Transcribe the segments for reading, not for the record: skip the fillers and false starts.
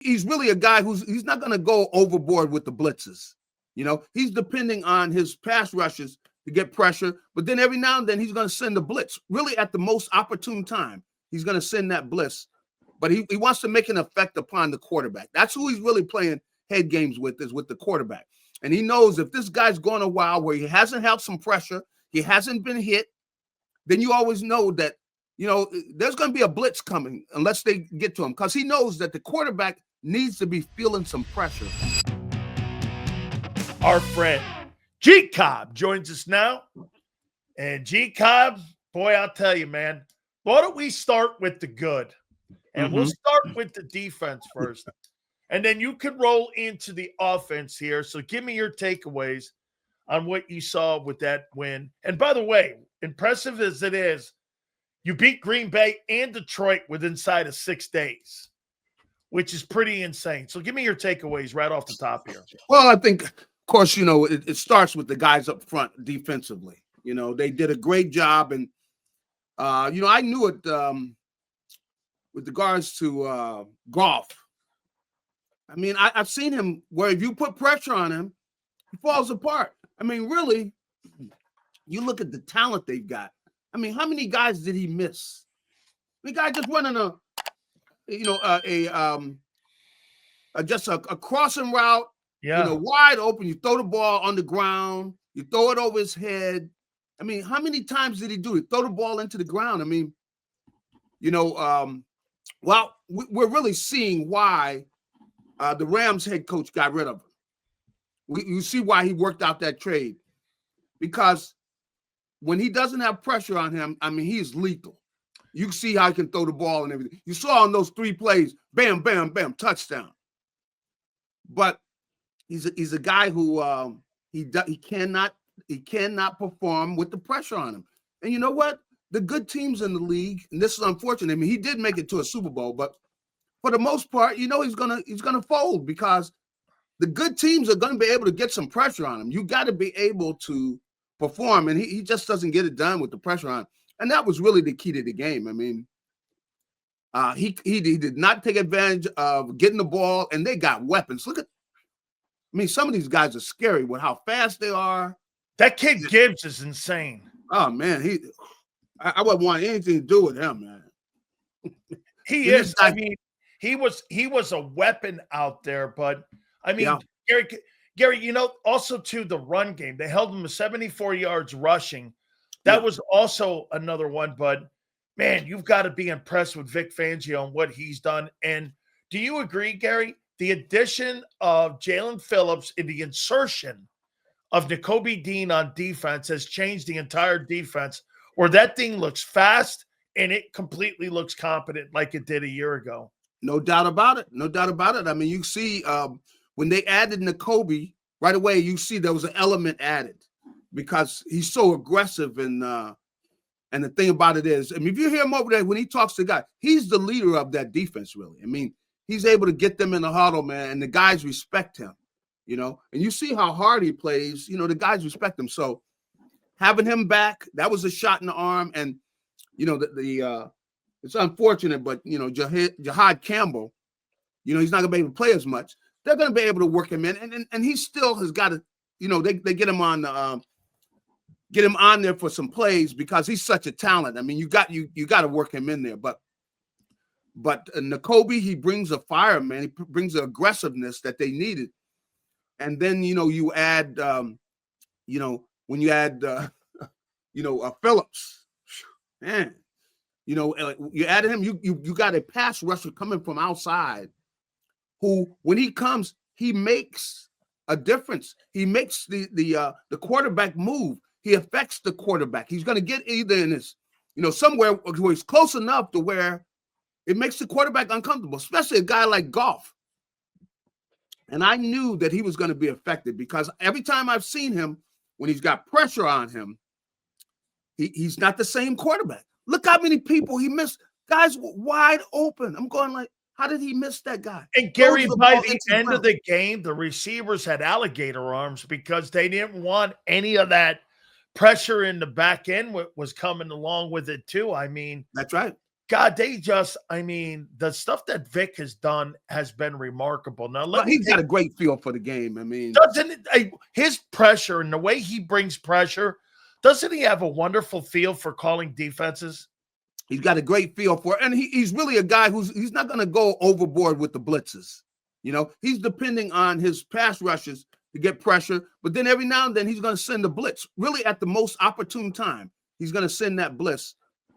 he's really a guy he's not going to go overboard with the blitzes. He's depending on his pass rushes to get pressure, but then every now and then he's going to send a blitz. Really, at the most opportune time, he's going to send that blitz. But he wants to make an effect upon the quarterback. That's who he's really playing head games with, is with the quarterback. And he knows if this guy's going a while where he hasn't held some pressure, he hasn't been hit, then you always know that, there's going to be a blitz coming unless they get to him, because he knows that the quarterback needs to be feeling some pressure. Our friend G Cobb joins us now. And G Cobb, boy, I'll tell you, man, why don't we start with the good? And we'll start with the defense first. And then you can roll into the offense here. So give me your takeaways on what you saw with that win. And by the way, impressive as it is, you beat Green Bay and Detroit within inside of 6 days, which is pretty insane. So give me your takeaways right off the top here. Well, I think, of course, it starts with the guys up front defensively. They did a great job. And, I knew it with regards to Goff. I mean, I've seen him where if you put pressure on him, he falls apart. I mean, really, you look at the talent they've got. I mean, how many guys did he miss? The guy just running just a crossing route, wide open. You throw the ball on the ground, you throw it over his head. I mean, how many times did he do it? Throw the ball into the ground. I mean, well, we're really seeing why the Rams head coach got rid of him. You see why he worked out that trade, because when he doesn't have pressure on him, I mean, he's lethal. You can see how he can throw the ball and everything. You saw on those 3 plays, bam, bam, bam, touchdown. But he's a guy who he cannot perform with the pressure on him. And you know what? The good teams in the league, and this is unfortunate. I mean, he did make it to a Super Bowl, but for the most part, he's gonna fold, because the good teams are going to be able to get some pressure on him. You got to be able to perform, and he just doesn't get it done with the pressure on him. And that was really the key to the game. I mean, he did not take advantage of getting the ball, and they got weapons. Some of these guys are scary with how fast they are. That kid Gibbs is insane. Oh man, I wouldn't want anything to do with him, man. He is. I mean, he was a weapon out there, but I mean, yeah. Gary, also to the run game, they held him to 74 yards rushing. That was also another one, but man, you've got to be impressed with Vic Fangio and what he's done. And do you agree, Gary? The addition of Jalen Phillips and the insertion of Nakobe Dean on defense has changed the entire defense, where that thing looks fast and it completely looks competent like it did a year ago. No doubt about it. No doubt about it. I mean, you see when they added Nakobe, right away, you see there was an element added because he's so aggressive. And the thing about it is, I mean, if you hear him over there, when he talks to guys, he's the leader of that defense, really. I mean, he's able to get them in the huddle, man, and the guys respect him, and you see how hard he plays, the guys respect him. So having him back, that was a shot in the arm. And, it's unfortunate, but, Jahad Campbell, he's not going to be able to play as much. They're going to be able to work him in. And he still has got to, they get him on there for some plays because he's such a talent. I mean, you got to work him in there. But Nakobe, he brings a fire, man. He brings the aggressiveness that they needed. And then, you add, when you add, Phillips, man, you added him, you got a pass rusher coming from outside who, when he comes, he makes a difference. He makes the quarterback move. He affects the quarterback. He's going to get either in his, somewhere where he's close enough to where it makes the quarterback uncomfortable, especially a guy like Goff. And I knew that he was going to be affected because every time I've seen him, when he's got pressure on him, he's not the same quarterback. Look how many people he missed. Guys were wide open. I'm going like, how did he miss that guy? And Gary, by the end of the game, the receivers had alligator arms because they didn't want any of that pressure in the back end was coming along with it too. I mean, that's right. God, the stuff that Vic has done has been remarkable. Now, he's got a great feel for the game. I mean, his pressure and the way he brings pressure, doesn't he have a wonderful feel for calling defenses? He's got a great feel for it. And he's really a guy he's not going to go overboard with the blitzes. He's depending on his pass rushes to get pressure, but then every now and then he's going to send a blitz. Really, at the most opportune time, he's going to send that blitz.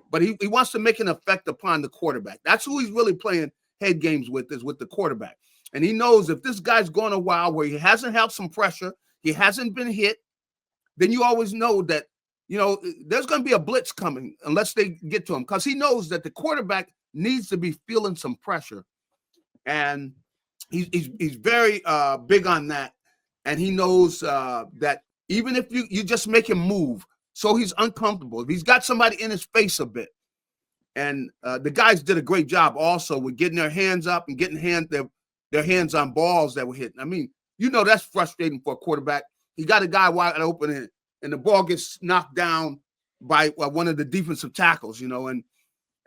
But he wants to make an effect upon the quarterback. That's who he's really playing head games with, is with the quarterback. And he knows if this guy's going a while where he hasn't had some pressure, he hasn't been hit, then you always know that, there's going to be a blitz coming unless they get to him, because he knows that the quarterback needs to be feeling some pressure. And he's very big on that. And he knows that even if you just make him move, so he's uncomfortable, if he's got somebody in his face a bit. And the guys did a great job also with getting their hands up and getting their hands on balls that were hitting. I mean, that's frustrating for a quarterback. He got a guy wide open and the ball gets knocked down by one of the defensive tackles, and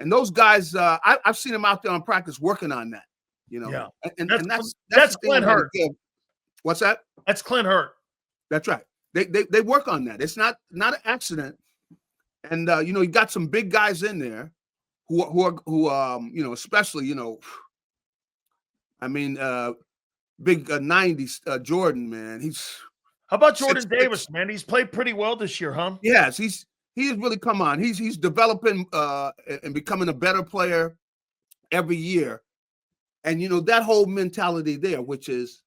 those guys, I've seen them out there on practice working on that, Yeah. And that's Clint Hurt. What's that? That's Clint Hurt. That's right. They work on that. It's not an accident. And you got some big guys in there who especially, big 90s Jordan, man. How about Jordan Davis, man? He's played pretty well this year, huh? Yes, he has really come on. He's developing and becoming a better player every year. And that whole mentality there, which is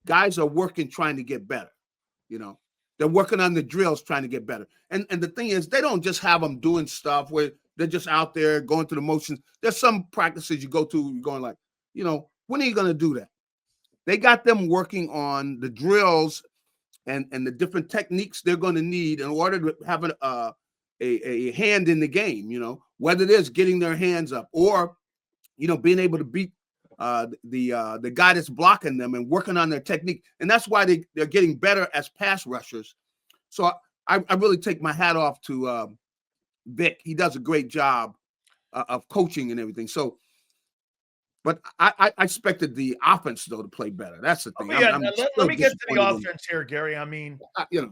guys are working trying to get better. They're working on the drills trying to get better. And the thing is, they don't just have them doing stuff where they're just out there going through the motions. There's some practices you go to, you're going like, when are you going to do that? They got them working on the drills and the different techniques they're going to need in order to have a hand in the game, whether it is getting their hands up or, being able to beat the guy that's blocking them and working on their technique. And that's why they're getting better as pass rushers. So I really take my hat off to Vic. He does a great job of coaching and everything. So, but I expected the offense, though, to play better. That's the thing. Let me get to the offense here, Gary. I mean,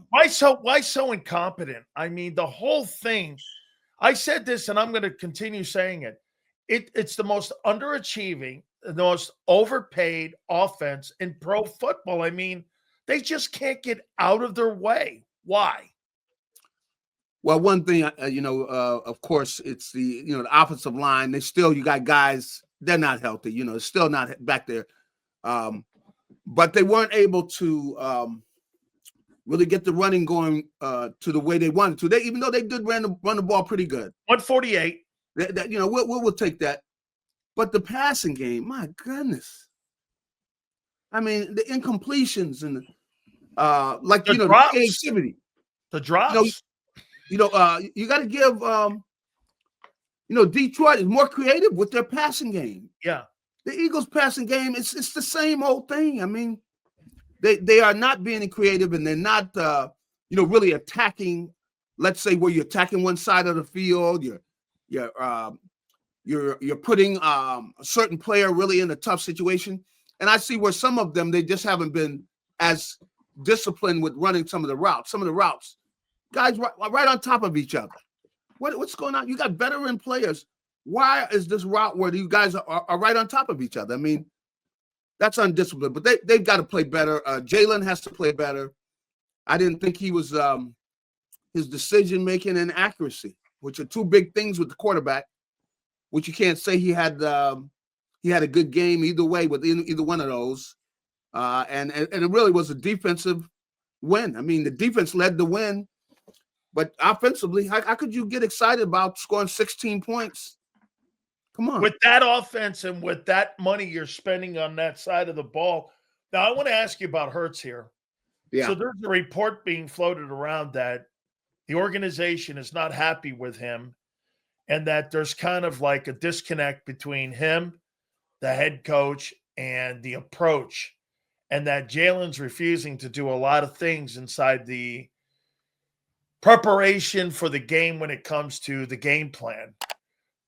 why so incompetent? I mean, the whole thing, I said this and I'm going to continue saying it. It's the most underachieving, the most overpaid offense in pro football. I mean, they just can't get out of their way. Why? Well, one thing, of course, it's the offensive line. You got guys, they're not healthy, it's still not back there. But they weren't able to really get the running going to the way they wanted to. Even though they did run the ball pretty good. 148. We'll take that. But the passing game, my goodness. I mean, the incompletions and the creativity. The drops. You got to give Detroit is more creative with their passing game. Yeah. The Eagles passing game, it's the same old thing. I mean, they are not being creative and they're not really attacking, let's say, where you're attacking one side of the field, you're putting a certain player really in a tough situation. And I see where some of them, they just haven't been as disciplined with running some of the routes. Some of the routes, guys right on top of each other. What's going on? You got veteran players. Why is this route where you guys are right on top of each other? I mean, that's undisciplined, but they've got to play better. Jalen has to play better. I didn't think he was his decision-making and accuracy, which are two big things with the quarterback, which you can't say he had a good game either way with either one of those. And it really was a defensive win. I mean, the defense led the win, but offensively, how could you get excited about scoring 16 points? Come on. With that offense and with that money you're spending on that side of the ball. Now, I want to ask you about Hurts here. Yeah. So there's a report being floated around that the organization is not happy with him and that there's kind of like a disconnect between him, the head coach, and the approach, and that Jalen's refusing to do a lot of things inside the preparation for the game when it comes to the game plan.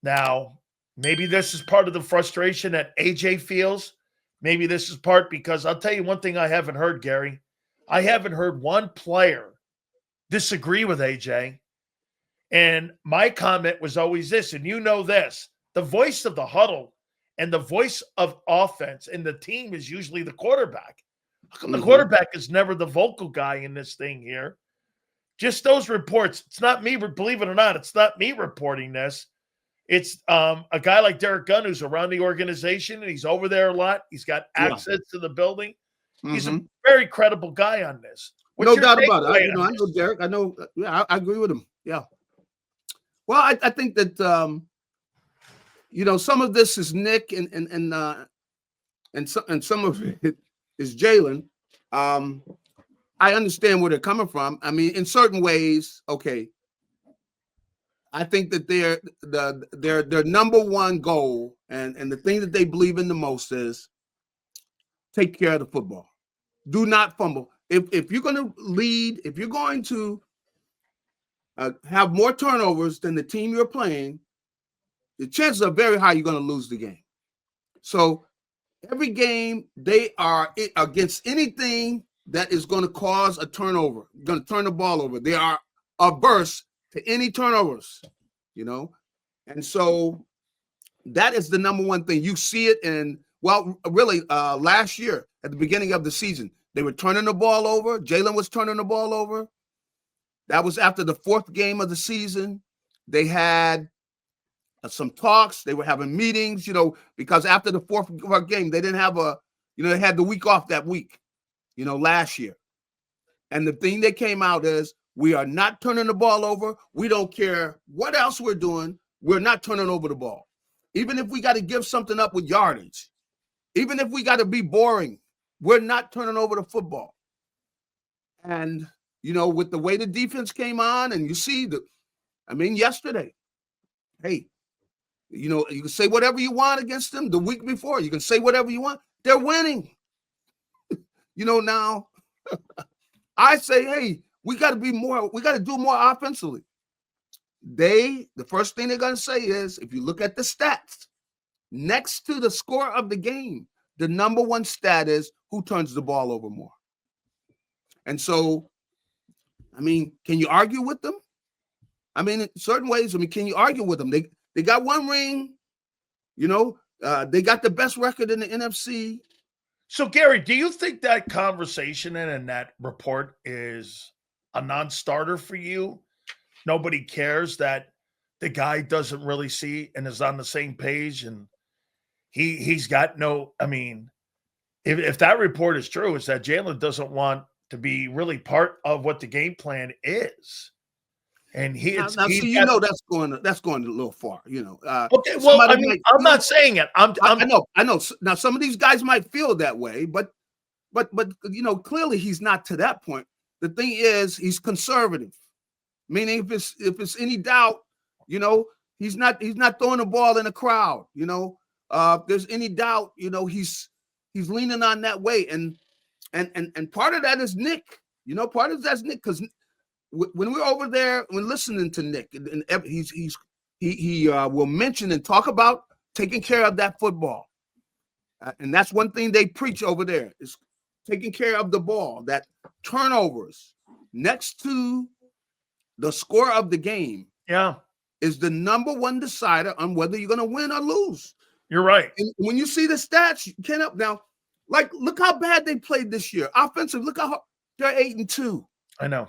Now, Maybe this is part of the frustration that AJ feels. Maybe this is part because I'll tell you one thing I haven't heard, Gary. I haven't heard one player disagree with AJ. And my comment was always this, and you know this, the voice of the huddle and the voice of offense and the team is usually the quarterback. How come the quarterback is never the vocal guy in this thing here? Just those reports. It's not me, believe it or not, it's not me reporting this. It's a guy like Derek Gunn who's around the organization, and he's over there a lot. He's got access to the building. He's a very credible guy on this. No doubt about it. I know Derek. I know. Yeah, I agree with him. Yeah. Well, I think that some of this is Nick and some of it is Jalen. I understand where they're coming from. I mean, in certain ways, okay. I think that their number one goal and the thing that they believe in the most is take care of the football. Do not fumble. If you're going to lead, if you're going to have more turnovers than the team you're playing, the chances are very high you're going to lose the game. So every game they are against anything that is going to cause a turnover, going to turn the ball over. They are averse to any turnovers, and so that is the number one thing. You see it really last year at the beginning of the season, they were turning the ball over. Jalen was turning the ball over. That was after the fourth game of the season. They had some talks. They were having meetings, because after the fourth game, they didn't have they had the week off that week, last year. And the thing that came out is, we are not turning the ball over. We don't care what else we're doing. We're not turning over the ball. Even if we got to give something up with yardage, even if we got to be boring, we're not turning over the football. And, with the way the defense came on, and you see yesterday, hey, you can say whatever you want against them the week before. You can say whatever you want. They're winning. Now I say, hey, we got to be more. We got to do more offensively. The first thing they're going to say is, if you look at the stats, next to the score of the game, the number one stat is who turns the ball over more. And so, can you argue with them? In certain ways, can you argue with them? They got one ring, they got the best record in the NFC. So, Gary, do you think that conversation and that report is a non-starter for you? Nobody cares that the guy doesn't really see and is on the same page, and he's got no. If that report is true, is that Jalen doesn't want to be really part of what the game plan is, and that's going a little far, Okay, well, I'm not saying it. I know. Now some of these guys might feel that way, but clearly he's not to that point. The thing is, he's conservative, meaning if it's any doubt, he's not throwing the ball in a crowd. If there's any doubt, he's leaning on that way, and part of that is Nick. Part of that's Nick, because when we're over there, when listening to Nick, and he will mention and talk about taking care of that football, and that's one thing they preach over there is taking care of the ball. That turnovers next to the score of the game, is the number one decider on whether you're going to win or lose. You're right. And when you see the stats, you can't help now. Like, look how bad they played this year. Offensive, look how they're 8-2. I know.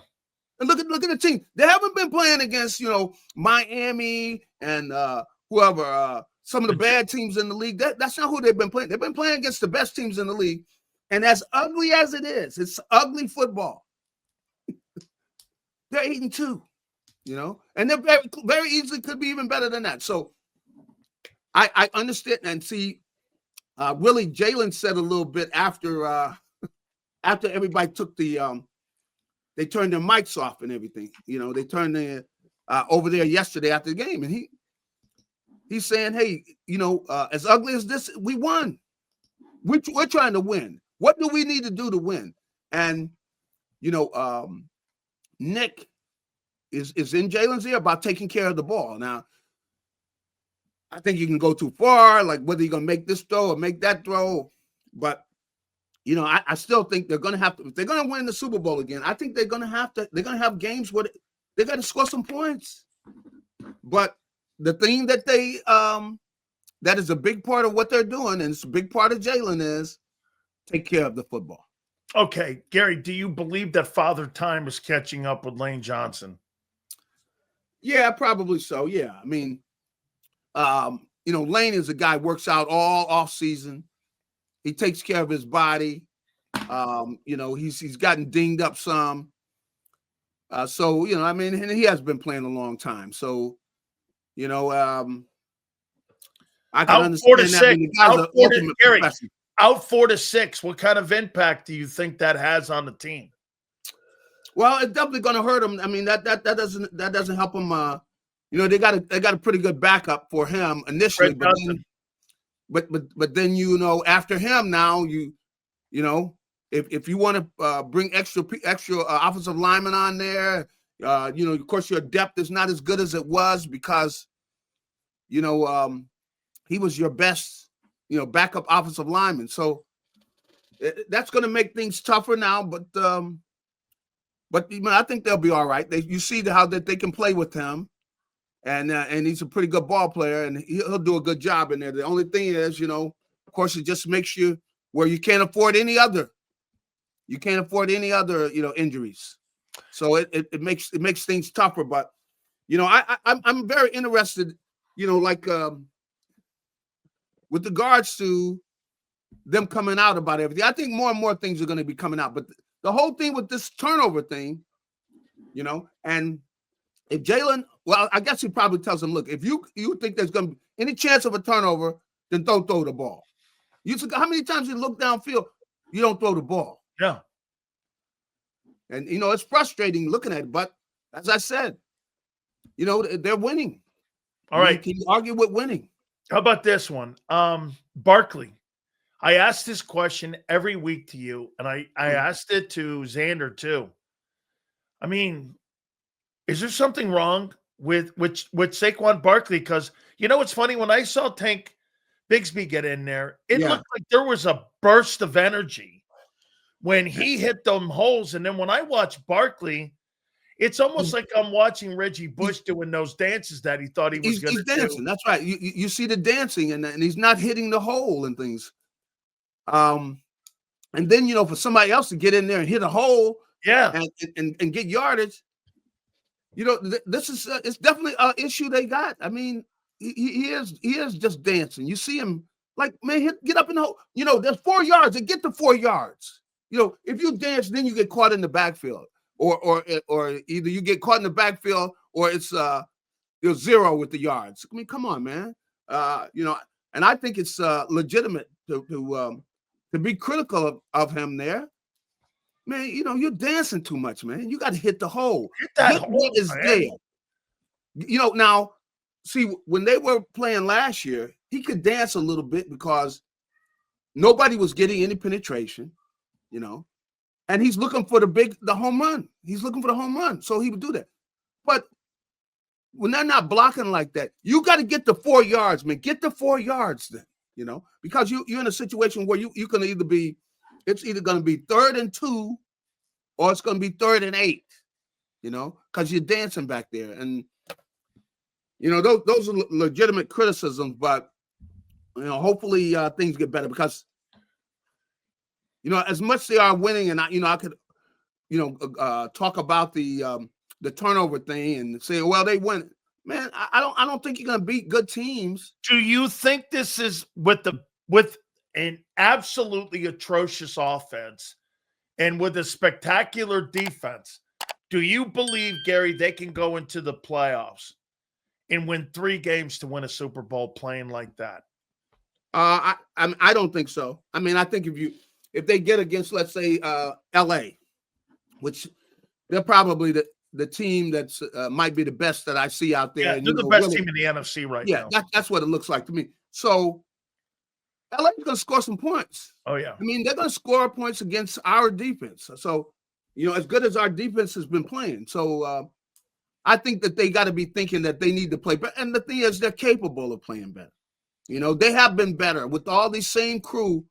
And look at the team. They haven't been playing against, Miami and whoever, some of the bad teams in the league. That's not who they've been playing. They've been playing against the best teams in the league. And as ugly as it is, it's ugly football. They're 8-2, and they're very, very easily could be even better than that. So I understand and see. Really, Jalen said a little bit after everybody took they turned their mics off and everything. They turned their over there yesterday after the game, and he's saying, hey, as ugly as this, we won. We're trying to win. What do we need to do to win? And Nick is in Jalen's ear about taking care of the ball. Now, I think you can go too far, like whether you're going to make this throw or make that throw. But, I still think they're going to have to, if they're going to win the Super Bowl again, I think they're going to have games where they got to score some points. But the thing that that is a big part of what they're doing, and it's a big part of Jalen, is take care of the football. Okay, Gary, do you believe that Father Time is catching up with Lane Johnson? Yeah, probably so. Yeah. I mean, Lane is a guy who works out all off season. He takes care of his body. He's gotten dinged up some. And he has been playing a long time. So, I can understand that. Out 4 to 6. What kind of impact do you think that has on the team? Well, it's definitely going to hurt him. I mean, that doesn't help him. They got a pretty good backup for him initially, but then after him now if you want to bring extra offensive linemen on there, of course your depth is not as good as it was because he was your best backup offensive lineman. So that's going to make things tougher now, but I think they'll be all right. You see how that they can play with him. And he's a pretty good ball player, and he'll do a good job in there. The only thing is, of course, it just makes you where you can't afford any other. You can't afford any other, injuries. So it makes things tougher. But I'm very interested, with regards to them coming out about everything. I think more and more things are going to be coming out. But the whole thing with this turnover thing, and if Jalen, well, I guess he probably tells him, look, if you think there's going to be any chance of a turnover, then don't throw the ball. How many times you look downfield, you don't throw the ball? Yeah. And, it's frustrating looking at it. But as I said, they're winning. All right. Can you argue with winning? How about this one? Barkley. I asked this question every week to you, and I asked it to Xander too. I mean, is there something wrong with Saquon Barkley? Because it's funny, when I saw Tank Bigsby get in there, it looked like there was a burst of energy when he hit them holes. And then when I watch Barkley, it's almost like I'm watching Reggie Bush doing those dances that he thought he was going to do. He's dancing. That's right. You see the dancing, and he's not hitting the hole and things. And then for somebody else to get in there and hit a hole, and get yardage. This is it's definitely an issue they got. I mean, he is just dancing. You see him like, man, get up in the hole. There's 4 yards and get to 4 yards. If you dance, then you get caught in the backfield, or either you get caught in the backfield or it's 0 with the yards. I mean, come on, man. And I think it's legitimate to be critical of him there. Man, you're dancing too much, man. You got to hit the hole. Hit that hole, what is there. Now, see, when they were playing last year, he could dance a little bit because nobody was getting any penetration, and he's looking for the home run. He's looking for the home run, so he would do that. But when they're not blocking like that, you got to get the 4 yards, man. Get the 4 yards then, because you're in a situation where you can it's either going to be 3rd and 2 or it's going to be 3rd and 8, because you're dancing back there. And, those are legitimate criticisms, but, hopefully things get better because, as much they are winning, and I could, talk about the turnover thing and say, well, they win. Man, I don't think you're going to beat good teams. Do you think this is with an absolutely atrocious offense and with a spectacular defense? Do you believe, Gary, they can go into the playoffs and win 3 games to win a Super Bowl playing like that? I don't think so. I mean, I think if they get against, let's say, LA, which they're probably the team that's might be the best that I see out there. Yeah, they're the best team in the NFC right now. Yeah, that's what it looks like to me. So LA's going to score some points. Oh, yeah. I mean, they're going to score points against our defense. So, as good as our defense has been playing. So, I think that they got to be thinking that they need to play better. And the thing is, they're capable of playing better. They have been better with all these same crew.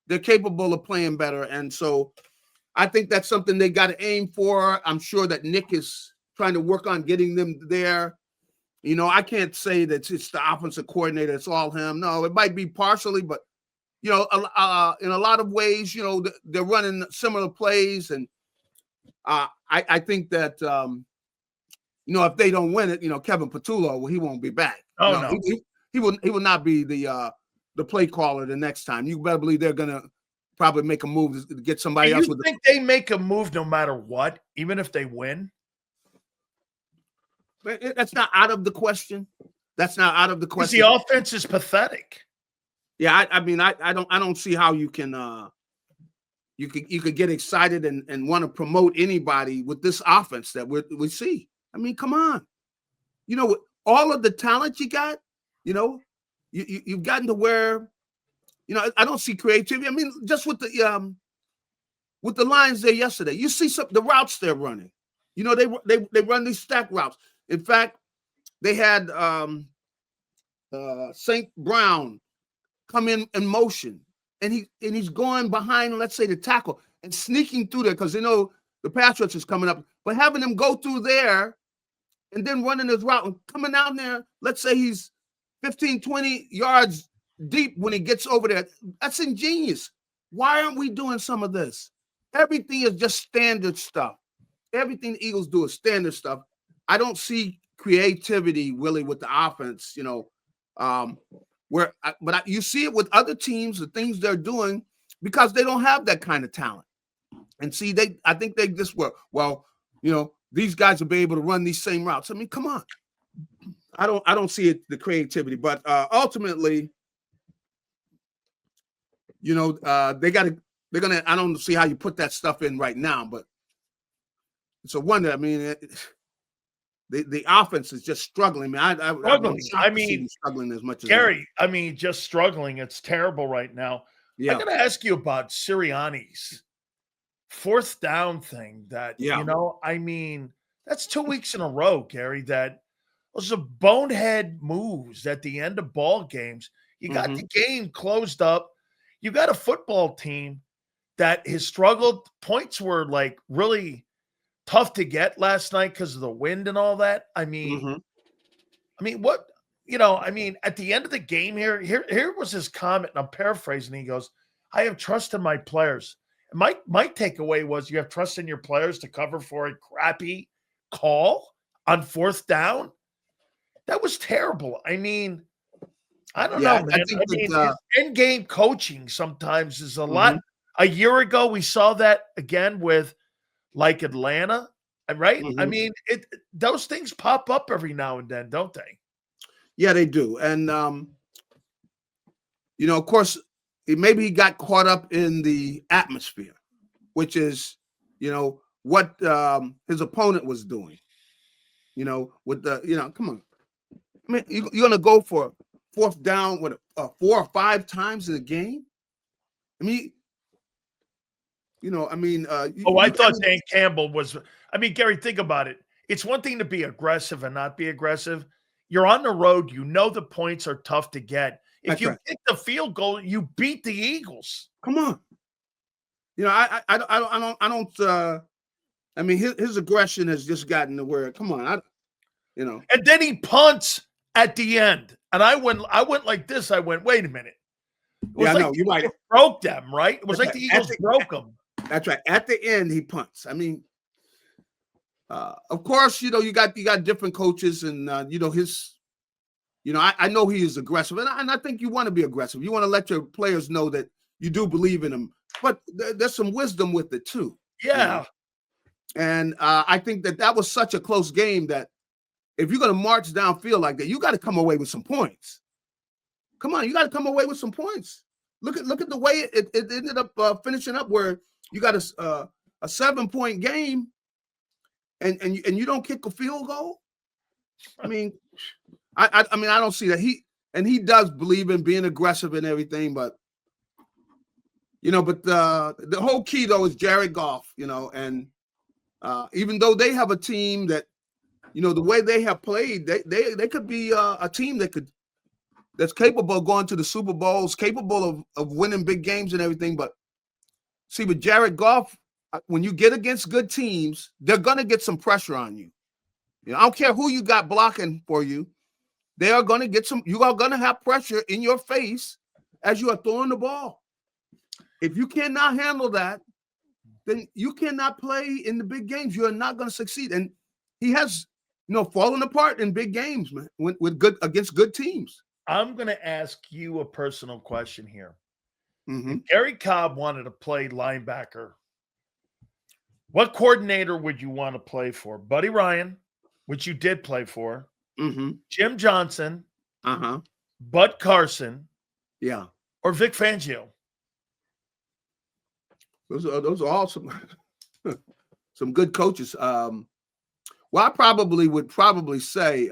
They're capable of playing better. And so I think that's something they got to aim for. I'm sure that Nick is trying to work on getting them there. I can't say that it's the offensive coordinator. It's all him. No, it might be partially, but, in a lot of ways, they're running similar plays. And I think that, if they don't win it, Kevin Patullo, well, he won't be back. Oh, no. He will not be the play caller the next time. You better believe they're gonna probably make a move to get somebody else. You think they make a move no matter what, even if they win? That's not out of the question. That's not out of the question. The offense is pathetic. Yeah, I don't see how you can you could get excited and want to promote anybody with this offense that we see. I mean, come on. With all of the talent you got, you've gotten to where, I don't see creativity. I mean, just with the Lions there yesterday, you see the routes they're running. They run these stack routes. In fact, they had St. Brown come in motion, and he's going behind, let's say, the tackle and sneaking through there because the pass rush is coming up, but having him go through there and then running his route and coming down there, let's say he's 15, 20 yards deep when he gets over there. That's ingenious. Why aren't we doing some of this? Everything is just standard stuff. Everything the Eagles do is standard stuff. I don't see creativity really with the offense, but you see it with other teams, the things they're doing, because they don't have that kind of talent. And see, I think they just were, these guys will be able to run these same routes. I mean, come on. I don't see it, the creativity, but ultimately, they're gonna. I don't see how you put that stuff in right now, but it's a wonder. I mean, the offense is just struggling. Struggling. Struggling as much as Garry. Just struggling. It's terrible right now. Yeah. I got to ask you about Sirianni's fourth down thing. That's 2 weeks in a row, Garry. That was a bonehead moves at the end of ball games. You got the game closed up. You got a football team that has struggled. Points were really tough to get last night because of the wind and all that. At the end of the game here was his comment, and I'm paraphrasing. He goes, I have trust in my players. And my takeaway was you have trust in your players to cover for a crappy call on fourth down. That was terrible. I don't know, man. I think end-game coaching sometimes is a lot. A year ago, we saw that again with Atlanta, right? Those things pop up every now and then, don't they? Yeah, they do. And, of course, maybe he got caught up in the atmosphere, which is, what his opponent was doing, with the, come on. You're going to go for fourth down, 4 or 5 times in a game? I thought Dan Campbell was – Garry, think about it. It's one thing to be aggressive and not be aggressive. You're on the road. The points are tough to get. If you kick the field goal, you beat the Eagles. Come on. His aggression has just gotten to where, come on, And then he punts at the end. And I went like this. I went, wait a minute. You're right. Broke them, right? It was the Eagles broke them. That's right. At the end, he punts. Of course, you got different coaches, and his. I know he is aggressive, and I think you want to be aggressive. You want to let your players know that you do believe in them, but there's some wisdom with it too. Yeah. And I think that was such a close game that if you're going to march downfield like that, you got to come away with some points. Come on, you got to come away with some points. Look at the way it ended up finishing up, where you got a 7-point game, and you don't kick a field goal. I don't see that. He does believe in being aggressive and everything, but the whole key though is Jared Goff. And even though they have a team that the way they have played, they could be a team that's capable of going to the Super Bowls, capable of winning big games and everything. But see, with Jared Goff, when you get against good teams, they're gonna get some pressure on you. I don't care who you got blocking for you. They are gonna get some. You are gonna have pressure in your face as you are throwing the ball. If you cannot handle that, then you cannot play in the big games. You are not going to succeed. And he has, fallen apart in big games, man, against good teams. I'm going to ask you a personal question here. Mm-hmm. If Garry Cobb wanted to play linebacker, what coordinator would you want to play for? Buddy Ryan, which you did play for, Jim Johnson, Bud Carson, or Vic Fangio? Those are all some good coaches. Well, I probably would say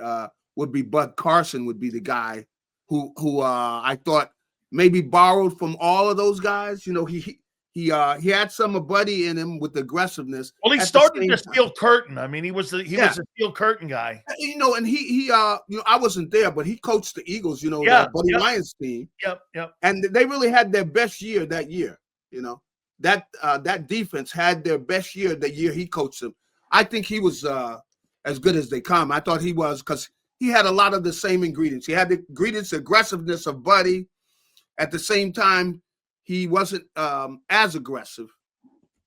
would be Bud Carson would be the guy who I thought maybe borrowed from all of those guys. He had some of Buddy in him with aggressiveness. Well, he started the steel curtain. I mean, he was a steel curtain guy. And he I wasn't there, but he coached the Eagles. Buddy Ryan's team. Yep. And they really had their best year that year. That defense had their best year the year he coached them. I think he was as good as they come. I thought he was because he had a lot of the same ingredients. He had the ingredients, aggressiveness of Buddy. At the same time, he wasn't as aggressive.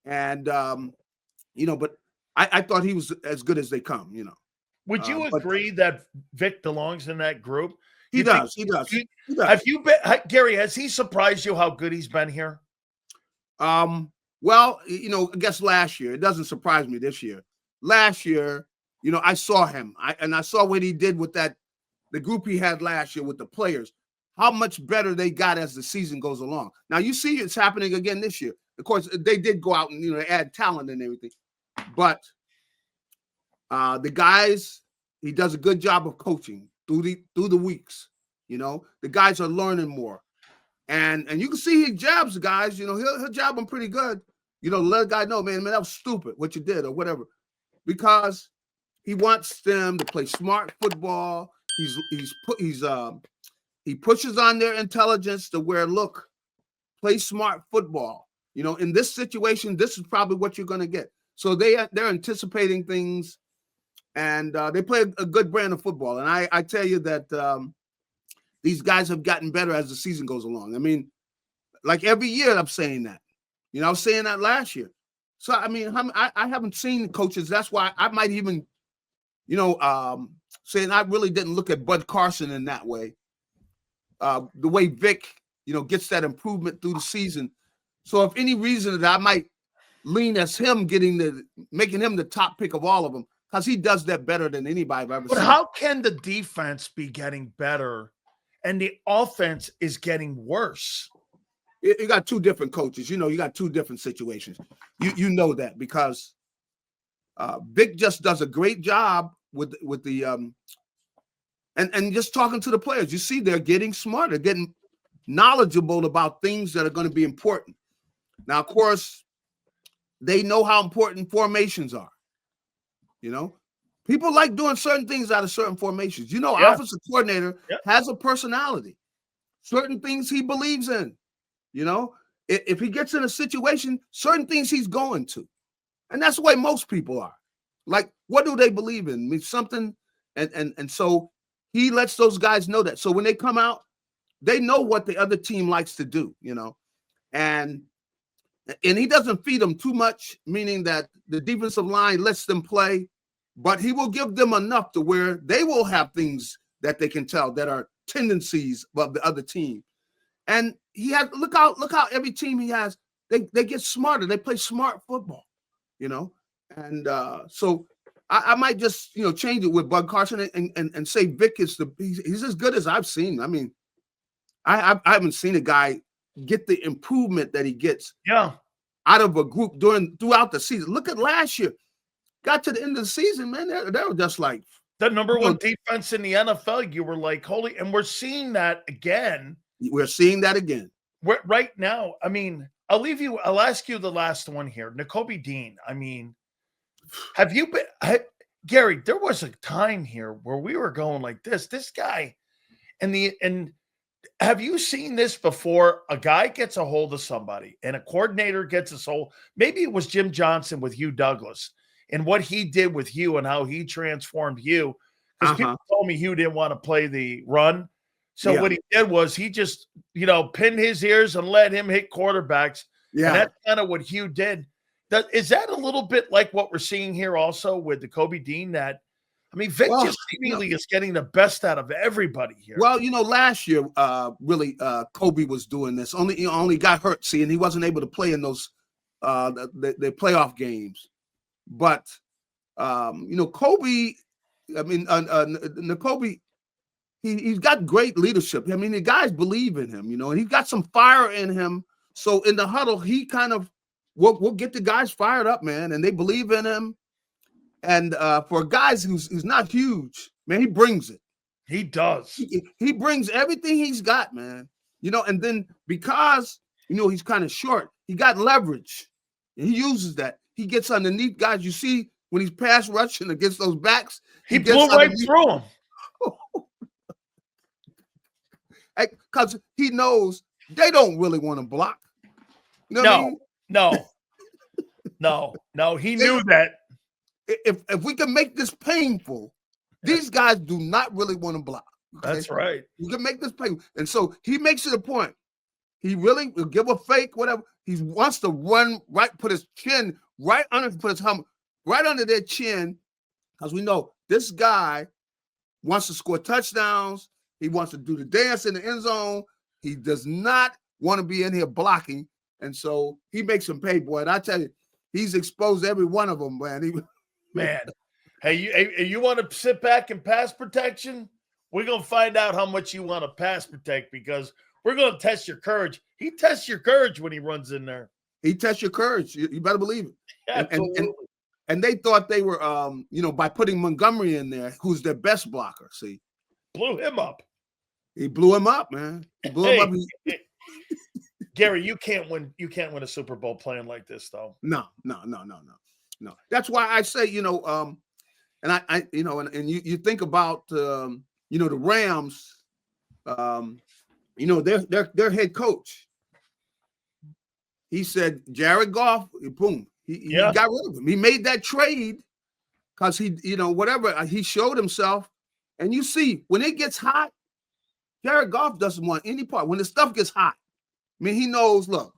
And, but I thought he was as good as they come, Would you agree that Vic belongs in that group? He does. Have you been, Gary, has he surprised you how good he's been here? Well, I guess last year, it doesn't surprise me this year. Last year, I saw him. I saw what he did with the group he had last year with the players, how much better they got as the season goes along. Now, you see it's happening again this year. Of course, they did go out and, add talent and everything. But the guys, he does a good job of coaching through the weeks. The guys are learning more. And you can see he jabs the guys, he'll jab them pretty good. Let a guy know, man, that was stupid what you did or whatever. Because he wants them to play smart football. He pushes on their intelligence to where, look, play smart football. In this situation, this is probably what you're going to get. So they're anticipating things, and they play a good brand of football. And I tell you that these guys have gotten better as the season goes along. I mean, like every year I'm saying that. I was saying that last year. So, I mean, I haven't seen coaches. That's why I might even, saying I really didn't look at Bud Carson in that way. The way Vic, gets that improvement through the season. So if any reason that I might lean as him making him the top pick of all of them, because he does that better than anybody I've ever seen. But how can the defense be getting better and the offense is getting worse? You got two different coaches. You got two different situations. You know that because Vic just does a great job with the and just talking to the players. You see, they're getting smarter, getting knowledgeable about things that are going to be important. Now, of course, they know how important formations are. People like doing certain things out of certain formations. Offensive coordinator has a personality. Certain things he believes in. If he gets in a situation, certain things he's going to. And that's the way most people are. Like, what do they believe in? I mean, something, and so he lets those guys know that. So when they come out, they know what the other team likes to do, and he doesn't feed them too much, meaning that the defensive line lets them play, but he will give them enough to where they will have things that they can tell that are tendencies of the other team. And he has look how every team he has, they get smarter. They play smart football, And so I might just change it with Bud Carson and say Vic is he's as good as I've seen. I mean, I haven't seen a guy get the improvement that he gets out of a group throughout the season. Look at last year. Got to the end of the season, man. They were just like the number one defense in the NFL. You were like, holy, and we're seeing that again. We're seeing that again. Right now. I mean, I'll ask you the last one here. Nakobe Dean. I mean, have you been Gary, there was a time here where we were going like this. This guy, and have you seen this before? A guy gets a hold of somebody, and a coordinator gets a hold. Maybe it was Jim Johnson with Hugh Douglas, and what he did with Hugh and how he transformed Hugh. Because people told me Hugh didn't want to play the run. So what he did was he just, pinned his ears and let him hit quarterbacks. Yeah. And that's kind of what Hugh did. Is that a little bit like what we're seeing here also with the Kobe Dean? Vic just seemingly is getting the best out of everybody here. Well, last year, really, Kobe was doing this. Only got hurt, and he wasn't able to play in those the playoff games. But Kobe, Kobe, he's got great leadership. The guys believe in him, and he's got some fire in him. So in the huddle, he kind of will get the guys fired up, man, and they believe in him. And for guys who's not huge, man, he brings it. He does. He brings everything he's got, man. And then because he's kind of short, he got leverage, and he uses that. He gets underneath guys. You see when he's pass rushing against those backs, he blew right through them. Because he knows they don't really want to block. No. He knew that. If we can make this painful, these guys do not really want to block. Okay? That's right. We can make this painful. And so he makes it a point. He really will give a fake, whatever. He wants to run right, put his chin right under, put his helmet right under their chin, because we know this guy wants to score touchdowns. He wants to do the dance in the end zone. He does not want to be in here blocking. And so he makes them pay, boy. And I tell you, he's exposed every one of them, man. Man, hey, you want to sit back and pass protection? We're going to find out how much you want to pass protect, because we're going to test your courage. He tests your courage when he runs in there. He tests your courage. You better believe it. Absolutely. And they thought they were, by putting Montgomery in there, who's their best blocker, see. Blew him up. He blew him up, man. He blew him up. Gary, you can't win a Super Bowl playing like this, though. No. That's why I say, and I you think about, the Rams, their head coach. He said, Jared Goff, boom, he got rid of him. He made that trade because he showed himself. And you see, when it gets hot, Jared Goff doesn't want any part. When the stuff gets hot, he knows, look,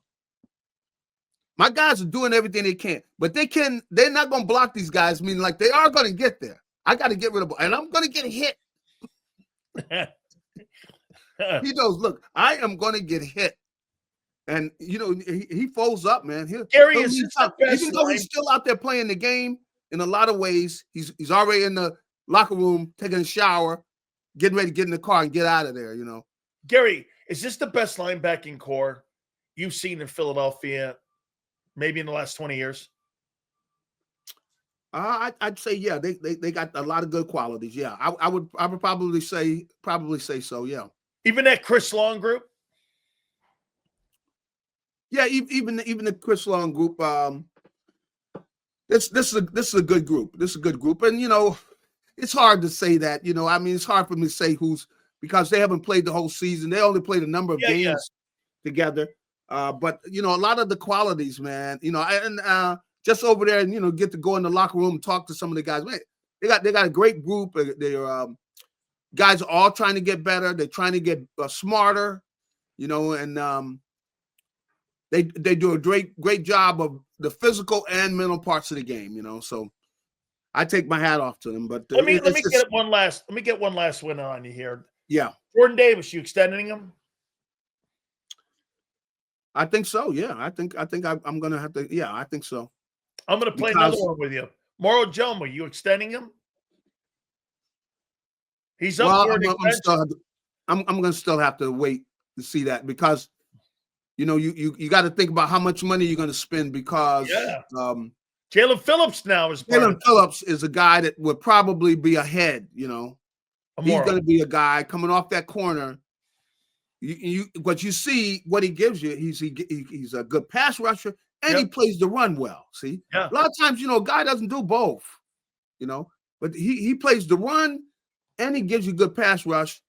my guys are doing everything they can, but they're not going to block these guys. Like they are going to get there. I got to get rid of them, and I'm going to get hit. He knows, look, I am going to get hit. And, he folds up, man. Gary is even though he's still out there playing the game, in a lot of ways, he's already in the locker room, taking a shower, getting ready to get in the car and get out of there, Gary, is this the best linebacking core you've seen in Philadelphia, maybe in the last 20 years? I'd say, yeah, they got a lot of good qualities. Yeah, I would probably say so. Yeah, even that Chris Long group. Yeah, even the Chris Long group. This is a good group. This is a good group, and it's hard to say that. It's hard for me to say who's, because they haven't played the whole season. They only played a number of games together. But a lot of the qualities, man. And just over there, and get to go in the locker room and talk to some of the guys. Man, they got a great group. They're guys are all trying to get better. They're trying to get smarter. And they do a great job of the physical and mental parts of the game. So I take my hat off to them. But let me get one last win on you here. Yeah, Jordan Davis, you extending him? I think so. Yeah, I think I'm gonna have to. Yeah, I think so. I'm gonna play another one with you. Moro Jomo, you extending him? He's up. Well, I'm gonna still have to wait to see that, because you got to think about how much money you're gonna spend, because Jalen Phillips now is Jalen Phillips is a guy that would probably be ahead. He's going to be a guy coming off that corner. But you see what he gives you. He's a good pass rusher, and he plays the run well. See, a lot of times, a guy doesn't do both. But but he plays the run and he gives you good pass rush.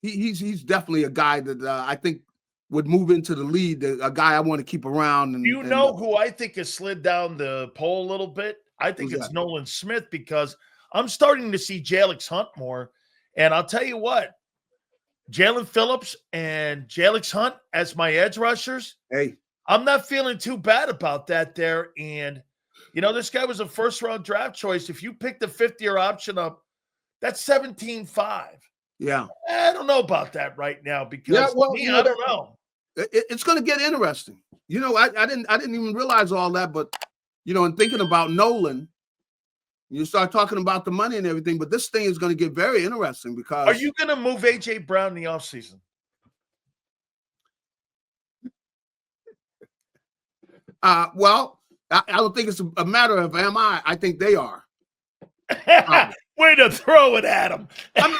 He's definitely a guy that I think would move into the lead, a guy I want to keep around. And, you know who I think has slid down the pole a little bit? I think it's Nolan Smith, because I'm starting to see Jalix Hunt more. And I'll tell you what, Jalen Phillips and Jalix Hunt as my edge rushers, hey, I'm not feeling too bad about that there. And, this guy was a first-round draft choice. If you pick the fifth-year option up, that's 17.5. Yeah. I don't know about that right now, because I don't know. It's going to get interesting. I didn't even realize all that, but, in thinking about Nolan, you start talking about the money and everything, but this thing is going to get very interesting because. Are you going to move A.J. Brown in the offseason? Well, I don't think it's a matter of am I. I think they are. Way to throw it at him. Think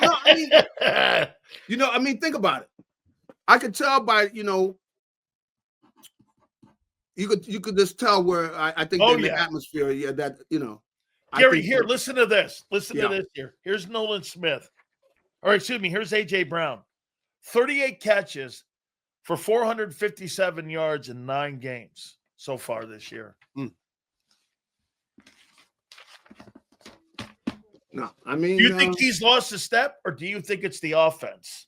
about it. I could tell by, you could just tell where I think in the atmosphere, that, Gary, here, listen to this. Listen to this here. Here's Nolan Smith. Here's A.J. Brown. 38 catches for 457 yards in 9 games so far this year. No, do you think he's lost a step, or do you think it's the offense?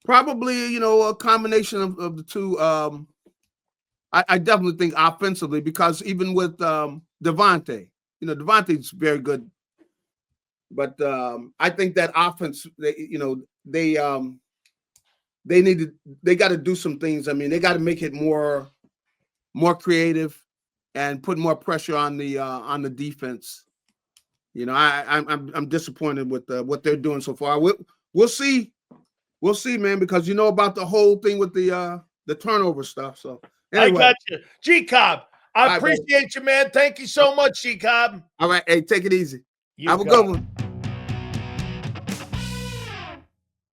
Probably, a combination of the two. I definitely think offensively, because even with Devontae, Devontae's very good, but I think that offense, they got to do some things. I mean, they got to make it more creative and put more pressure on the defense. I'm disappointed with what they're doing so far. We'll see, man, because about the whole thing with the turnover stuff. So anyway. I got you, G Cobb. I appreciate you, man. Thank you so much, G Cobb. All right, hey, take it easy. Have a good one.